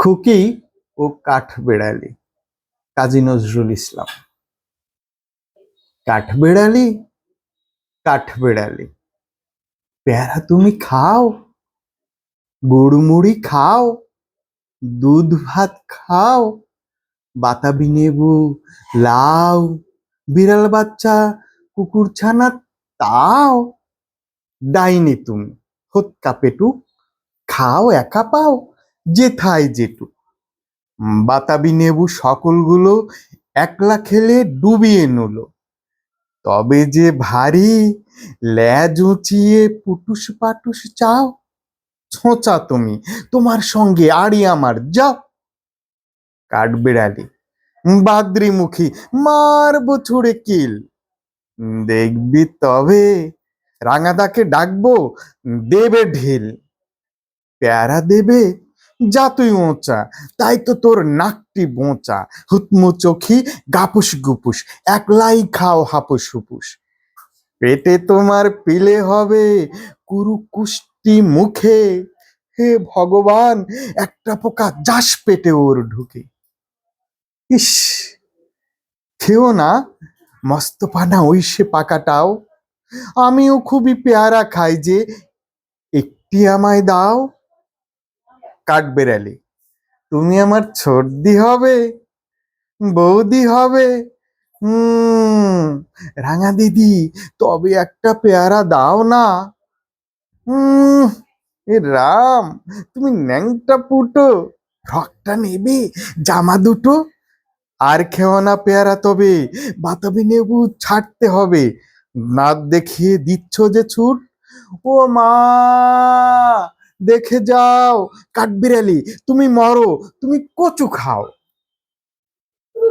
খুকি ও কাঠবেড়ালি। কাজী নজরুল ইসলাম। কাঠবেড়ালি, কাঠবেড়ালি, পেয়ারা তুমি খাও, গুড়মুড়ি খাও, দুধ ভাত খাও, বাতাবি লেবু, লাউ, বিড়াল বাচ্চা, কুকুর ছানা তাও। ডাইনি তুমি, হোক্কা পেটুক, খাও একা পাও, যেথায় যেটুক। বাতাবি লেবু সকলগুলো একলা খেলে ডুবিয়ে নুলো। তবে যে ভারী, ল্যাজ উঁচিয়ে পুটুস পাটুস চাও। ছোঁচা তুমি, তোমার সঙ্গে আড়ি আমার, যাও। কাঠবেড়ালি, বাদ্রিমুখী, মারবো ছুড়ে কিল। দেখবি তবে, রাঙাদাকে ডাকবো, দেবে ঢিল। পেয়ারা দেবে, যা তুই ওচা, তাই তো তোর নাকটি বোঁচা। হুতমু চোখি, গাপুস গুপুস, একলাই খাও হাপুস হুপুস। পেটে তোমার পিলে হবে কুরুকুষ্টি মুখে। হে ভগবান, একটা পোকা যাস পেটে ওর ঢুকে। ইস, খেও না মস্তপানা ওই সে পাকাটাও। আমিও খুবই পেয়ারা খাই যে, একটি আমায় দাও। কাঠবেড়ালি, তুমি আমার ছোটদি হবে, বৌদি হবে। রাঙা দিদি, তবে একটা পেয়ারা দাও না। উম এ রাম, তুমি ন্যাংটা পুটো, ফ্রকটা নেবে, জামা দুটো। আর খেও না পেয়ারা তবে, বাতাবি লেবু ছাড়তে হবে। না দেখিয়ে দিচ্ছ যে ছুট। ও মা, দেখে যাও, কাঠবিড়ালি তুমি মরো, তুমি কচু খাও।